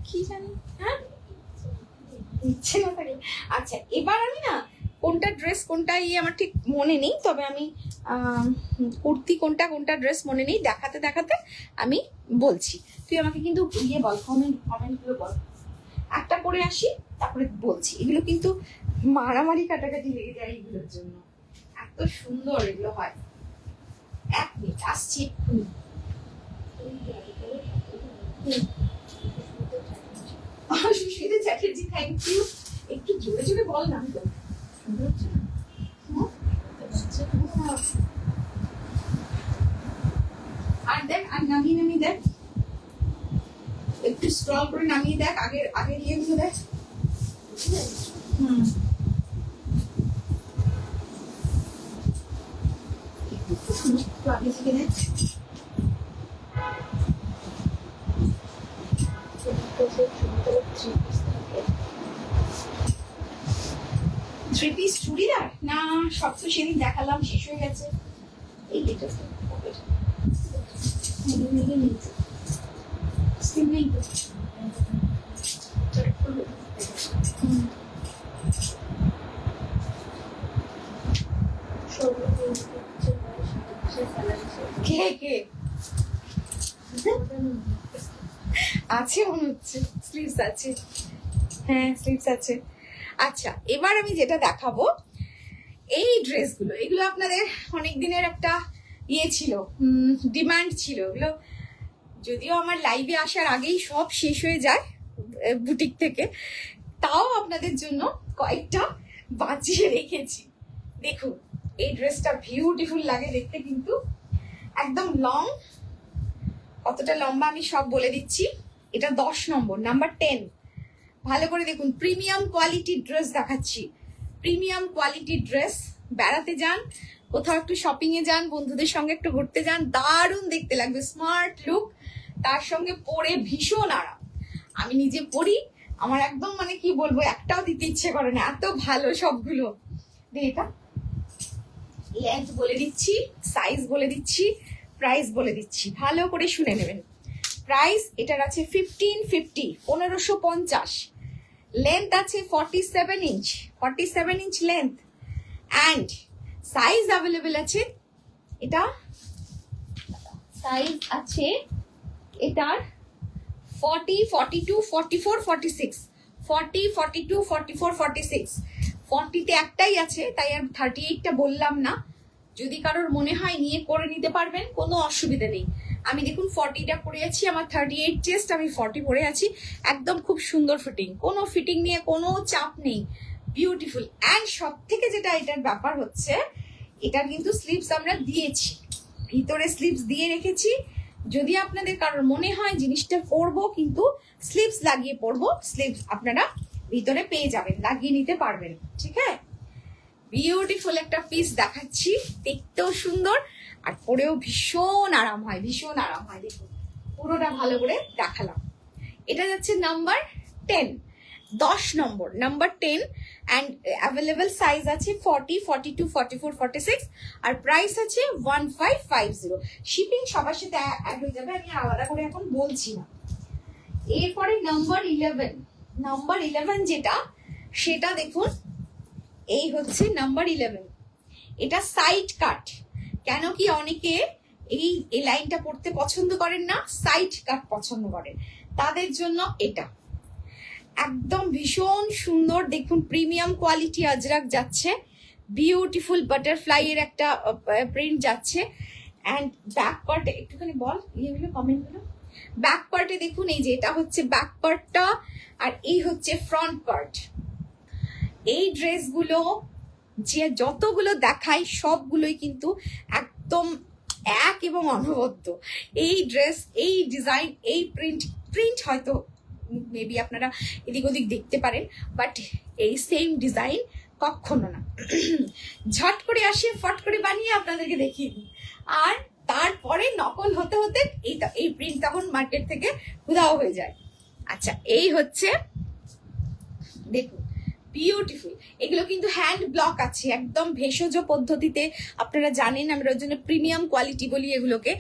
কি জানি, হ্যাঁ ইচ্ছে না থাকে। আচ্ছা, এবার আমি না কোনটা ড্রেস কোনটা আমার ঠিক মনে নেই, তবে আমি কুর্তি কোনটা কোনটা ড্রেস মনে নেই, দেখাতে দেখাতে আমি বলছি। তুই আমাকে কিন্তু বল, কমেন্টগুলো বল। একটা করে আসি তারপরে বলছি। এগুলো কিন্তু মারামারি কাটাকাটি লেগে যায় এগুলোর জন্য, এত সুন্দর এগুলো হয়। 1 মিনিট আসছি। Susmita Chatterjee, thank you. একটু জোরে জোরে বল না, আর দেখ, আর নামিয়ে নামিয়ে দেখ, একটু স্ক্রল করে নামিয়ে দেখ, আগের আগের ইয়েগুলো দেখ। আগে থেকে দেখ। থ্রি পিস চুড়িদার না, সব তো সেদিন দেখালাম, শেষ হয়ে গেছে। এই এটা কে কে আছে মনে হচ্ছে, স্লিভস আছে, হ্যাঁ স্লিভস আছে। আচ্ছা, এবার আমি যেটা দেখাবো এই ড্রেসগুলো, এগুলো আপনাদের অনেক দিনের একটা ইয়ে ছিল, ডিমান্ড ছিল। এগুলো যদিও আমার লাইভে আসার আগেই সব শেষ হয়ে যায় বুটিক থেকে, তাও আপনাদের জন্য কয়েকটা বাঁচিয়ে রেখেছি। দেখুন এই ড্রেসটা বিউটিফুল লাগে দেখতে, কিন্তু একদম লং, কতটা লম্বা আমি সব বলে দিচ্ছি। এটা 10 নম্বর, নাম্বার 10। ভালো করে দেখুন, প্রিমিয়াম কোয়ালিটির ড্রেস দেখাচ্ছি, প্রিমিয়াম কোয়ালিটির ড্রেস। বেড়াতে যান, কোথাও একটু শপিং এ যান, বন্ধুদের সঙ্গে একটু ঘুরতে যান, দারুণ দেখতে লাগবে, স্মার্ট লুক, তার সঙ্গে পরে ভীষণ আরাম। আমি নিজে পরি, আমার একদম মানে কি বলবো, একটাও দিতে ইচ্ছে করে না, এত ভালো সবগুলো। এটা লেন্থ বলে দিচ্ছি, সাইজ বলে দিচ্ছি, প্রাইস বলে দিচ্ছি, ভালো করে শুনে নেবেন। প্রাইস এটার আছে 1550, 1550। লেন্থ আছে 47 inch, 47 inch length, and size available আছে। এটা সাইজ আছে এটার 40, 42, 44, 46, 40, 42, 44, 46। 40তে একটাই আছে, তাই আর 38টা বললাম না। যদি কারোর মনে হয় নিয়ে করে নিতে পারবেন, কোনো অসুবিধা নেই। আমি দেখুন 40টা পরে আছি, আমার 38 চেস্ট, আমি 40 পরে আছি, একদম খুব সুন্দর ফিটিং, কোনো ফিটিং নিয়ে কোনো চাপ নেই, বিউটিফুল। অ্যান্ড সব থেকে যেটা এটার ব্যাপার হচ্ছে, এটার কিন্তু স্লিভস আমরা দিয়েছি, ভিতরে স্লিভস দিয়ে রেখেছি। যদি আপনাদের কারোর মনে হয় জিনিসটা পরবো কিন্তু স্লিভস লাগিয়ে পরবো, স্লিভস আপনারা ভিতরে পেয়ে যাবেন, লাগিয়ে নিতে পারবেন, ঠিক আছে। বিউটিফুল একটা পিস দেখাচ্ছি, দেখতেও সুন্দর আর পরেও ভীষণ আরাম হয়, ভীষণ আরাম হয়। দেখুন পুরোটা ভালো করে দেখালাম। এটা যাচ্ছে number 10, 10 number, number 10। And available size আছে 40, 42, 44, 46, আর প্রাইস আছে 1550। শিপিং সবার সাথে অ্যাড হয়ে যাবে, আমি আলাদা করে এখন বলছি না। এরপরে নাম্বার 11, নাম্বার 11 যেটা, সেটা দেখুন, এই হচ্ছে নাম্বার 11। এটা সাইড কাট, কেন কি অনেকে এই লাইনটা পড়তে পছন্দ করেন না, সাইড কাট পছন্দ করেন, তাদের জন্য এটা একদম ভীষণ সুন্দর। দেখুন প্রিমিয়াম কোয়ালিটি আজরাক যাচ্ছে, বিউটিফুল বাটারফ্লাই এর একটা প্রিন্ট যাচ্ছে। অ্যান্ড ব্যাক পার্টে একটুখানি বল ইয়েগুলো, কমেন্টগুলো। ব্যাক পার্টে দেখুন, এই যে এটা হচ্ছে ব্যাক পার্টটা, আর এই হচ্ছে ফ্রন্ট পার্ট। এই ড্রেসগুলো যে যতগুলো দেখাই সবগুলোই কিন্তু একদম এক এবং অনবদ্য। এই ড্রেস, এই ডিজাইন, এই প্রিন্ট হয়তো মেবি আপনারা এদিক ওদিক দেখতে পারেন, বাট এই সেম ডিজাইন কখনো না। ঝট করে আসে, ফট করে বানিয়ে আপনাদেরকে দেখিয়ে দিই, আর তারপরে নকল হতে হতে এই প্রিন্ট তখন মার্কেট থেকে উধাও হয়ে যায়। আচ্ছা, এই হচ্ছে দেখুন বিউটিফুল। এগুলো কিন্তু হ্যান্ড ব্লক আছে, একদম ভেষজ পদ্ধতিতে, আপনারা জানেন আমরা ওর জন্য প্রিমিয়াম কোয়ালিটি বলি এগুলোকে।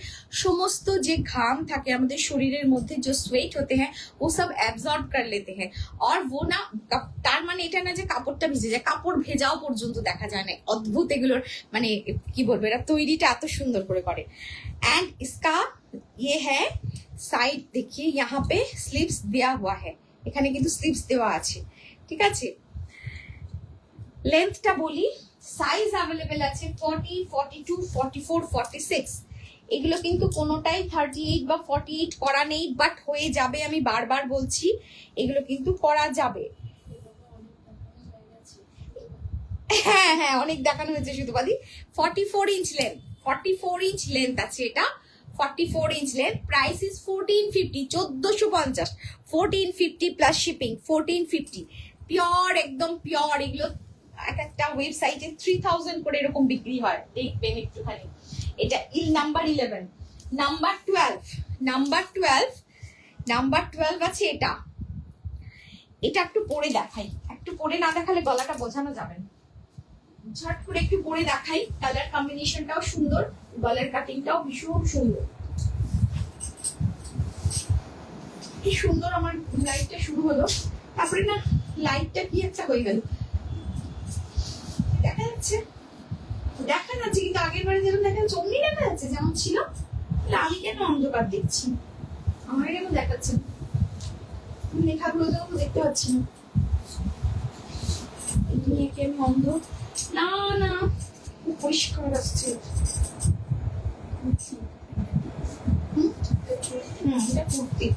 সমস্ত যে ঘাম থাকে আমাদের শরীরের মধ্যে, যে সোয়েট হতে হ্যাঁ ও সব অ্যাবজর্ব কর লেতে হ্যাঁ, আর ও না, তার মানে এটা না যে কাপড়টা ভিজে যায়, কাপড় ভেজাও পর্যন্ত দেখা যায় না। অদ্ভুত এগুলোর মানে কি বলবো, এরা তৈরিটা এত সুন্দর করে করে। एंड इसका ये है साइड, देखिए यहाँ पे स्लीव्स दिया हुआ है, এখানে কিন্তু স্লিভস দেওয়া আছে, ঠিক আছে। লেন্থটা বলি, সাইজ অ্যাভেলেবেল আছে 40, 42, 44, 46। এগুলো কিন্তু কোনোটাই 38 বা 48 করা নেই, বাট হয়ে যাবে, আমি বারবার বলছি এগুলো কিন্তু করা যাবে। হ্যাঁ হ্যাঁ, অনেক দেখানো হয়েছে শুধু বাদি। 44 ইঞ্চ লেন্থ, 44 ইঞ্চ লেন্থ আছে এটা, 44 inch length. Price is 1450, 1450, 1450 plus shipping, 1450। Pure, একদম পিওর। এগুলো এক একটা ওয়েবসাইটে 3000 করে এরকম বিক্রি হয়, দেখবেন একটুখানি। এটা নাম্বার 11, নাম্বার 12, নাম্বার 12, নাম্বার 12 আছে এটা। এটা একটু পরে দেখাই, একটু পরে না দেখালে গলাটা বোঝানো যাবে না। ঝট করে একটু পরে দেখাই। কালার কম্বিনেশনটাও সুন্দর, গলার কাটিংটাও ভীষণ সুন্দর। কি সুন্দর আমার লাইটটা শুরু হলো, তারপরে না লাইটটা কি একটা হয়ে গেল। দেখা যাচ্ছে, দেখা যাচ্ছে, কিন্তু আগের বারে যেমন দেখা যাচ্ছে অমনি দেখা যাচ্ছে যেমন ছিল। আমি কেন অন্ধকার দেখছি? আমার কেন দেখাচ্ছে না? লেখাগুলো তো দেখতে পাচ্ছি না। নিয়ে কি আমি অন্ধ? না না, পরিষ্কার আসছে। এটা কুর্তি।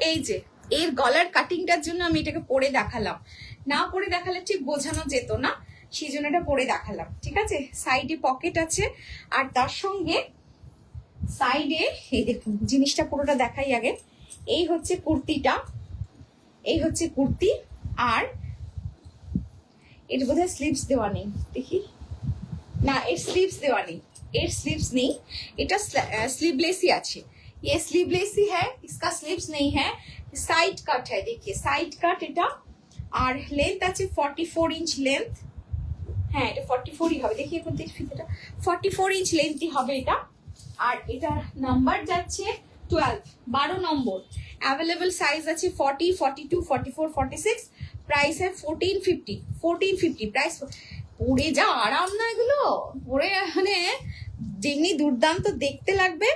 এই যে এর গলার কাটিংটার জন্য আমি এটাকে পরে দেখালাম, না পরে দেখালে ঠিক বোঝানো যেত না, সেই জন্য এটা পরে দেখালাম। ঠিক আছে, সাইডে পকেট আছে, আর তার সঙ্গে সাইডে এই দেখুন জিনিসটা পুরোটা দেখাই আগে। এই হচ্ছে কুর্তিটা, এই হচ্ছে কুর্তি। আর এর বোধহয় স্লিভস দেওয়া নেই, দেখি না, এর স্লিভস দেওয়া নেই, এর স্লিভস নেই। এটা स्लीवलेस ही আছে, ये स्लीवलेस ही है, इसका स्लीव्स नहीं है, साइड कट है। देखिए साइड कट এটা। আর লেন্থ আছে 44 ইঞ্চ লেন্থ। হ্যাঁ এটা 44 ই হবে, দেখি এখন দেখি ফিতেটা 44 ইঞ্চ লেন্থই হবে এটা। আর এটার নাম্বার যাচ্ছে 12, 12 নম্বর। অ্যাভেলেবল সাইজ আছে 40, 42, 44, 46। প্রাইস है 1450, 1450 প্রাইস। পরে যা আরাম না এগুলো, পরে মানে যেমনি দুর্দান্ত দেখতে লাগবে,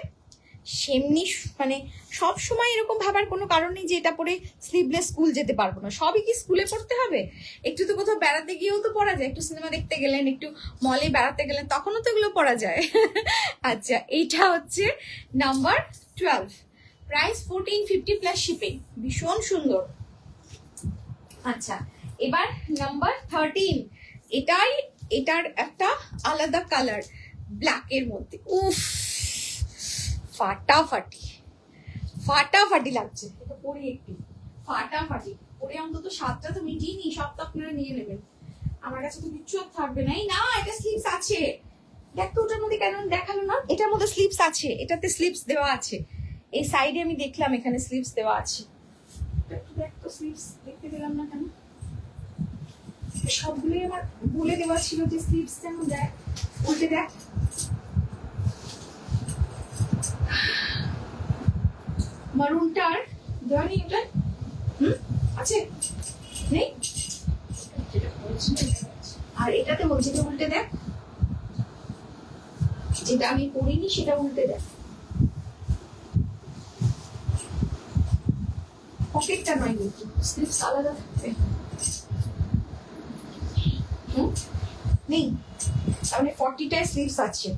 সেমনি মানে সব সময় এরকম ভাবার কোনো কারণ নেই যে এটা পরে স্লিভলেস স্কুল যেতে পারবো না। সবই কি স্কুলে পড়তে হবে? একটু তো কোথাও বেড়াতে গিয়েও তো পরা যায়, একটু সিনেমা দেখতে গেলেন, একটু মলে বেড়াতে গেলেন, তখনও তো এগুলো পরা যায়। আচ্ছা, এইটা হচ্ছে নাম্বার 12, প্রাইস 1450 প্লাস শিপিং, ভীষণ সুন্দর। আচ্ছা, এবার নাম্বার 13, এটাই, এটার একটা আলাদা কালার ব্ল্যাকের মধ্যে। উফ, ফাটাফাটি, ফাটাফাটি লাগছে এটা পরে, একটু ফাটাফাটি পরে। অন্তত 7টা তো মিটিয়ে নি, সব তো আপনারা নিয়ে নেবেন, আমার কাছে তো কিচ্ছু আর থাকবে না। এই না, এটা স্লিভস আছে, দেখ তো ওটার মধ্যে কেন দেখালো না? এটার মধ্যে স্লিভস আছে, এটাতে স্লিভস দেওয়া আছে। এই সাইডে আমি দেখলাম এখানে স্লিভস দেওয়া আছে। দেখ তো স্লিভস দেখতে পেলাম না কেন? সবগুলোই আমার বলে দেওয়া ছিল যে স্লিভস যেন দেখ, উল্টে দেখ। মারুনটার দেওয়া নেই ওটা? আছে, নেই? আর এটাতে বলছে যে উল্টে দেখ, যেটা আমি পড়িনি সেটা উল্টে দেখ। পকেটটা নয় কিন্তু, স্লিভস আলাদা থাকবে। নেই, তাহলে 40টায় স্লিভস আছে,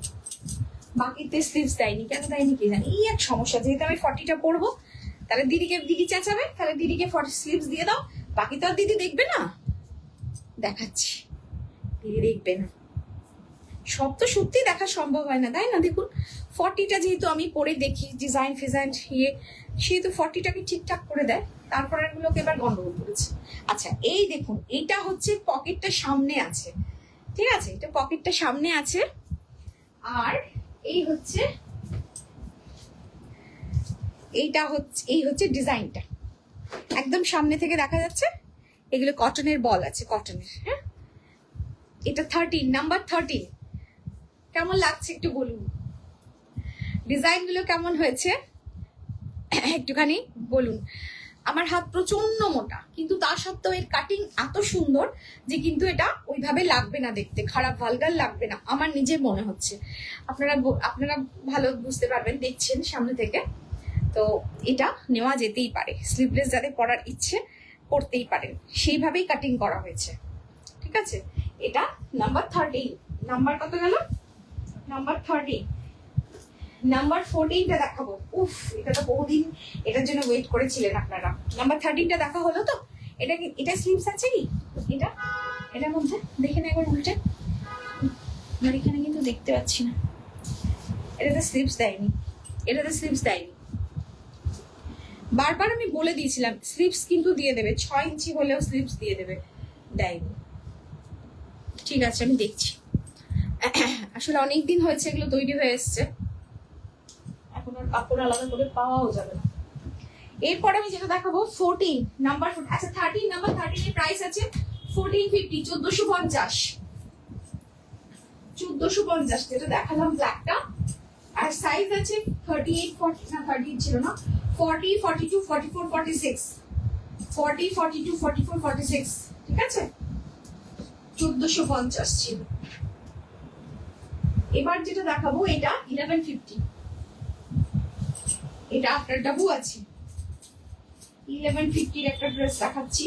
বাকিতে স্লিভস দেয়নি। কেন দেয়নি কে জানি, এই এক সমস্যা। যেহেতু আমি 40টা পরবো, তাহলে দিদি চেঁচাবে, তাহলে দিদিকে 40 স্লিভস দিয়ে দাও। বাকি তো আর দিদি দেখবে না, দেখাচ্ছি, দিদি দেখবে না। সব তো সত্যি দেখা সম্ভব হয় না, তাই না? দেখুন 40টা যেহেতু আমি পরে দেখি, ডিজাইন ফিজাইন ইয়ে, সেহেতু 40টাকে ঠিকঠাক করে দেয়, তারপর এগুলোকে এবার গন্ডগোল করেছে। আচ্ছা, এই দেখুন, এইটা হচ্ছে পকেটটা সামনে আছে, ঠিক আছে, এটা পকেটটা সামনে আছে। আর এই হচ্ছে, এইটা হচ্ছে, এই হচ্ছে ডিজাইনটা, একদম সামনে থেকে দেখা যাচ্ছে। এগুলো কটনের বল আছে, কটনের। হ্যাঁ, এটা 13, নাম্বার 13। কেমন লাগছে একটু বলুন, ডিজাইনগুলো কেমন হয়েছে একটুখানি বলুন। আমার হাত প্রচন্ড মোটা, কিন্তু তা সত্ত্বেও এর কাটিং এত সুন্দর যে কিন্তু এটা ওইভাবে লাগবে না দেখতে, খারাপ ভালগার লাগবে না, আমার নিজের মনে হচ্ছে। আপনারা ভালো বুঝতে পারবেন, দেখছেন সামনে থেকে। তো এটা নেওয়া যেতেই পারে, স্লিভলেস যাদের পরার ইচ্ছে পরতেই পারেন, সেইভাবেই কাটিং করা হয়েছে। ঠিক আছে, এটা নাম্বার 13, নাম্বার কত গেল? নাম্বার 30। নাম্বার 14টা দেখাবো। উফ, এটা তো বহুদিন এটার জন্য ওয়েট করেছিলেন আপনারা। নাম্বার 13টা দেখা হলো তো? এটা কি, এটা স্লিভস আছে কি? এটা এটার মধ্যে দেখে না একবার উল্টে, আমার এখানে কিন্তু দেখতে পাচ্ছি না। এটাতে স্লিভস দেয়নি, এটাতে স্লিভস দেয়নি। বারবার আমি বলে দিয়েছিলাম স্লিভস কিন্তু দিয়ে দেবে, 6 ইঞ্চি হলেও স্লিভস দিয়ে দেবে, দেয়নি। ঠিক আছে, আমি দেখছি। আসলে অনেকদিন হয়েছে এগুলো তৈরি হয়ে এসছে, এখন আর কাপড় আলাদা করে পাওয়াও যাবে না। এরপর আমি যেটা দেখাবো 14 নাম্বার, আচ্ছা 13 নাম্বার 13 এর প্রাইস আছে 1450, 1450, 1450 যেটা দেখালাম ব্ল্যাকটা। আর সাইজ আছে 38, 40 না 38 ছিল না, 40, 42, 44, 46, 40, 42, 44, 46, ঠিক আছে, 1450 ছিল। এবার যেটা দেখাবো এটা 1150, এটা আফটার ডাবু আছে। 1150 এর একটা ড্রেস দেখাচ্ছি।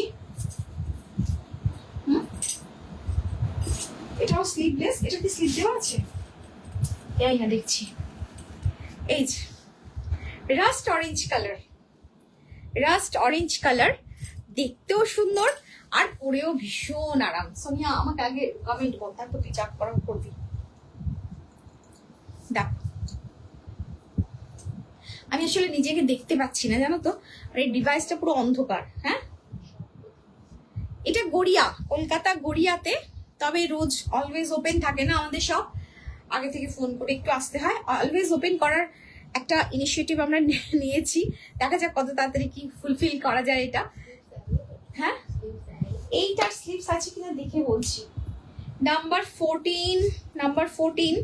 এটাও স্লিভলেস, এটা কি স্লিভ দেওয়া আছে? এই না দেখছি, এই যে rushed orange colour, rushed orange colour, দেখতেও সুন্দর আর পরেও ভীষণ আরাম। সোনিয়া আমাকে আগে কমেন্ট বল, তারপর তুই চাপ করা করবি। দেখ, আমি আসলে নিজেকে দেখতে পাচ্ছি না জানো তো, আর এই ডিভাইসটা পুরো অন্ধকার। হ্যাঁ, এটা গড়িয়া, কলকাতা গড়িয়াতে, তবে রোজ অলওয়েজ ওপেন থাকে না আমাদের সব, আগে থেকে ফোন করে একটু আসতে হয়। অলওয়েজ ওপেন করার একটা ইনিশিয়েটিভ আমরা নিয়েছি, দেখা যাক কত তাড়াতাড়ি কি ফুলফিল করা যায় এটা। হ্যাঁ, এইটার স্লিভস আছে কিনা দেখে বলছি। নাম্বার 14, নাম্বার 14,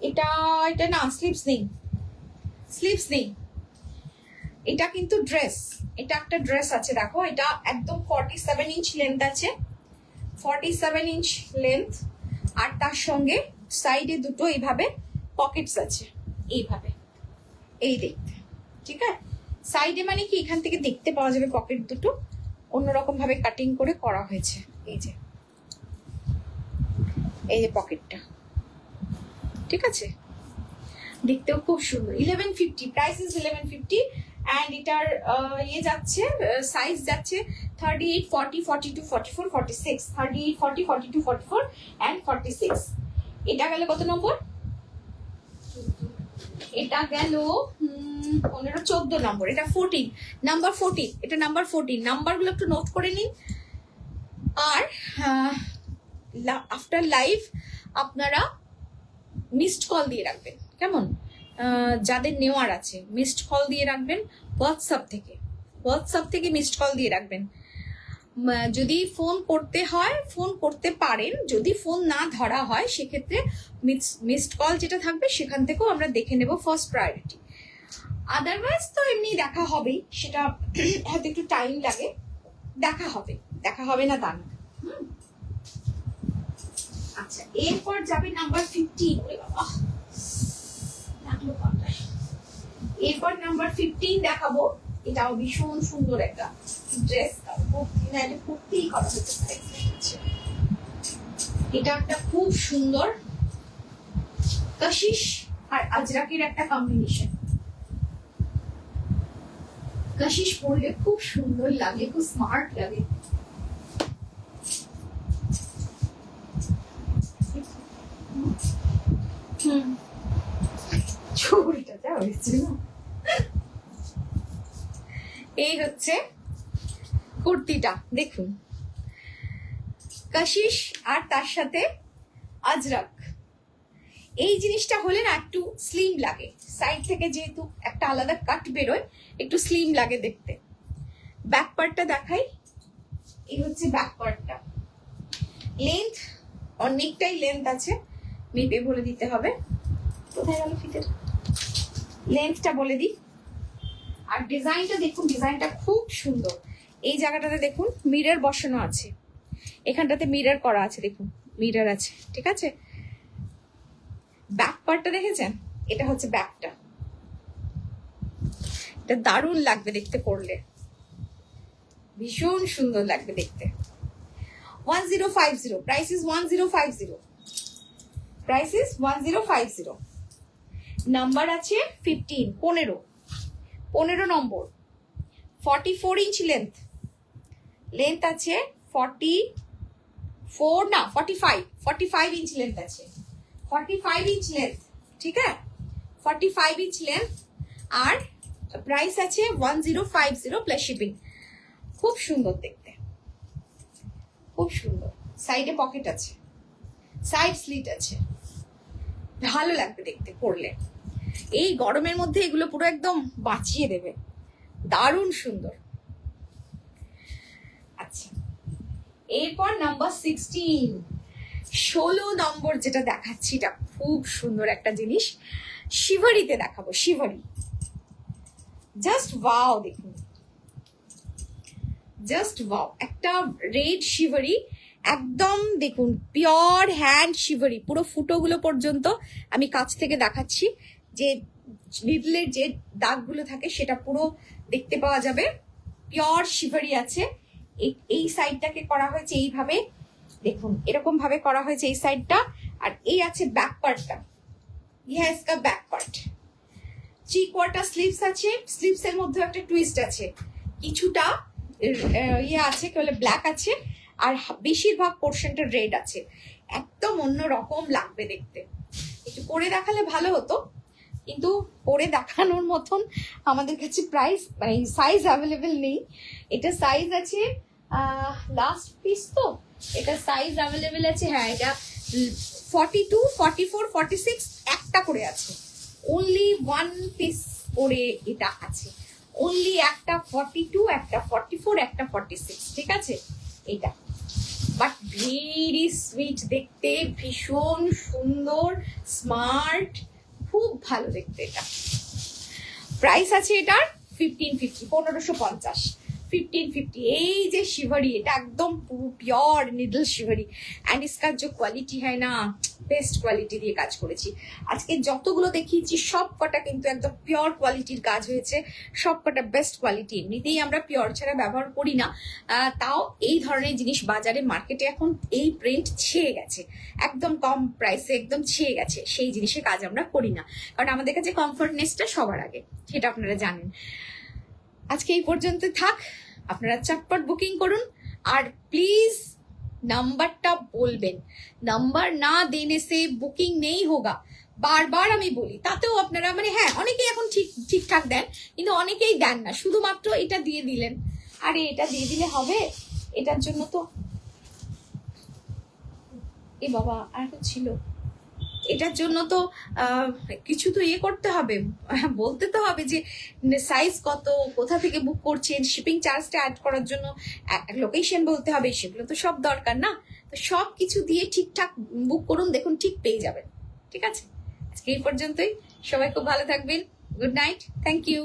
এটা এটা না, স্লিভস নেই, স্লিভস নেই। এটা কিন্তু ড্রেস, এটা একটা ড্রেস আছে, দেখো এটা একদম 47 ইঞ্চ লেন্থ আছে, 47 ইঞ্চ লেন্থ। আর তার সঙ্গে সাইডে দুটো এইভাবে পকেটস আছে, এইভাবে, এই দেখতে, ঠিক আছে। সাইডে মানে কি, এখান থেকে দেখতে পাওয়া যাবে পকেট দুটো, অন্যরকম ভাবে কাটিং করে করা হয়েছে। এই যে, এই যে পকেটটা, ঠিক আছে, দেখতেও খুব সুন্দর। 1150, প্রাইস ইজ 1150। অ্যান্ড এটার ইয়ে যাচ্ছে, সাইজ যাচ্ছে 38, 40, 42, 44, 46, 38, 40, 42, 44 অ্যান্ড 46। এটা গেল কত নম্বর? এটা গেল 15, 14 নম্বর। এটা 14, নাম্বার 14, এটা নাম্বার 14। নাম্বারগুলো একটু নোট করে নিন। আর আফটার লাইভ আপনারা মিসড কল দিয়ে রাখবেন, কেমন? যাদের নেওয়ার আছে মিসড কল দিয়ে রাখবেন, হোয়াটসঅ্যাপ থেকে মিসড কল দিয়ে রাখবেন। যদি ফোন করতে হয় ফোন করতে পারেন, যদি ফোন না ধরা হয় সেক্ষেত্রে মিসড কল যেটা থাকবে সেখান থেকেও আমরা দেখে নেব ফার্স্ট প্রায়োরিটি। আদারওয়াইজ তো এমনি দেখা হবেই, সেটা হয়তো একটু টাইম লাগে, দেখা হবে না তা না। আচ্ছা, এরপর যাবে নাম্বার 15। এরপর নাম্বার 15 দেখাবো। এটাও ভীষণ সুন্দর একটা ড্রেস, কুর্তিই করা হচ্ছে। এটা একটা খুব সুন্দর কাশিশ আর আজরাকের একটা কম্বিনেশন। কাশিশ পরলে খুব সুন্দর লাগে, খুব স্মার্ট লাগে। ছবিটা যা হয়েছে না, এই হচ্ছে কুর্তিটা, দেখুন কাশিশ আর তার সাথে আজরাক। এই জিনিসটা হলে না একটু স্লিম লাগে, সাইড থেকে যেহেতু একটা আলাদা কাট বেরোয়, একটু স্লিম লাগে দেখতে। ব্যাক পার্টটা দেখাই, এই হচ্ছে ব্যাক পার্টটা। লেন্থ অনেকটাই লেন্থ আছে, মেপে বলে দিতে হবে। কোথায় গেল ফিতের? লেন্থটা বলে দিই। আর ডিজাইনটা দেখুন, ডিজাইনটা খুব সুন্দর। এই জায়গাটাতে দেখুন মিরর বসানো আছে, এখানটাতে মিরর করা আছে, দেখুন মিরর আছে, ঠিক আছে। ব্যাক পার্টটা দেখেছেন? এটা হচ্ছে ব্যাকটা, এটা দারুণ লাগবে দেখতে পরলে, ভীষণ সুন্দর লাগবে দেখতে। 1050, price is 1050। Price is 1050। Number আছে 15, 15 নম্বর। 44 ইঞ্চ লেন্থ আছে 44 না 45 ইঞ্চ লেন্থ আছে, 45 ইঞ্চ লেন্থ, ঠিক আছে, 45 ইঞ্চ লেন্থ। আর প্রাইস আছে 1050 প্লাস শিপিং। খুব সুন্দর দেখতে, খুব সুন্দর। সাইডে পকেট আছে, সাইড স্লিট আছে, ভালো লাগবে দেখতে পরলে। এই গরমের মধ্যে এগুলো পুরো একদম বাঁচিয়ে দেবে, দারুণ সুন্দর। আচ্ছা, এরপর নাম্বার 16 নম্বর যেটা দেখাচ্ছি, এটা খুব সুন্দর একটা জিনিস। শিভারিতে দেখাবো, শিভারি। জাস্ট ওয়াও, দেখুন, জাস্ট ওয়াও, একটা রেড শিভারি, একদম দেখুন পিওর হ্যান্ড শিভারি। পুরো ফুটোগুলো পর্যন্ত আমি কাছ থেকে দেখাচ্ছি, যে নিডলের যে দাগগুলো থাকে সেটা পুরো দেখতে পাওয়া যাবে। পিওর শিভারি আছে। এই সাইডটাকে করা হয়েছে এইভাবে, দেখুন এরকম ভাবে করা হয়েছে এই সাইডটা। আর এই আছে ব্যাক পার্টটা, ইহা ইসকা ব্যাক পার্ট। 3/4 স্লিভস আছে, স্লিভস এর মধ্যে একটা টুইস্ট আছে, কিছুটা ইয়ে আছে, কি বলে, ব্ল্যাক আছে, আর বেশিরভাগ পোর্শনটা রেড আছে। একদম অন্য রকম লাগবে দেখতে। একটু পরে দেখালে ভালো হতো, কিন্তু পরে দেখানোর মতন আমাদের কাছে প্রাইস মানে সাইজ অ্যাভেলেবেল নেই। এটা সাইজ আছে লাস্ট পিস, তো এটা সাইজ অ্যাভেলেবেল আছে, হ্যাঁ, এটা 42, 44, 46 একটা করে আছে। অনলি 1 পিস করে এটা আছে, অনলি একটা 42, একটা 44, একটা 46, ঠিক আছে এটা। বাট ভেরি সুইট দেখতে, ভীষণ সুন্দর, স্মার্ট, খুব ভালো দেখতে এটা। প্রাইস আছে এটার 1550, 1550, 1550। এই যে শিভারি, এটা একদম পিওর নিডল শিভারি। অ্যান্ড इसका जो क्वालिटी है ना, বেস্ট কোয়ালিটি দিয়ে কাজ করেছি। আজকে যতগুলো দেখিয়েছি সব কটা কিন্তু একদম পিওর কোয়ালিটির কাজ হয়েছে, সব কটা বেস্ট কোয়ালিটি। এমনিতেই আমরা পিওর ছাড়া ব্যবহার করি না, তাও এই ধরনের জিনিস বাজারে মার্কেটে এখন এই প্রিন্ট ছেয়ে গেছে, একদম কম প্রাইসে একদম ছেয়ে গেছে, সেই জিনিসের কাজ আমরা করি না, কারণ আমাদের কাছে কমফোর্টনেসটা সবার আগে, সেটা আপনারা জানেন। আজকে এই পর্যন্ত থাক, আপনারা চটপট বুকিং করুন। আর প্লিজ নাম্বারটা বলবেন, নাম্বার না দেনে সে বুকিং নেই হোগা, বারবার আমি বলি। তাতেও আপনারা মানে হ্যাঁ, অনেকেই এখন ঠিকঠাক দেন, কিন্তু অনেকেই দেন না, শুধুমাত্র এটা দিয়ে দিলেন। আরে এটা দিয়ে দিলে হবে? এটার জন্য তো এ বাবা আর তো ছিল, এটার জন্য তো কিছু তো ইয়ে করতে হবে, বলতে তো হবে যে সাইজ কত, কোথা থেকে বুক করছেন, শিপিং চার্জটা অ্যাড করার জন্য লোকেশন বলতে হবে, সেগুলো তো সব দরকার না। তো সব কিছু দিয়ে ঠিকঠাক বুক করুন, দেখুন ঠিক পেয়ে যাবেন। ঠিক আছে, আজকে এই পর্যন্তই। সবাই খুব ভালো থাকবেন। Good night, thank you.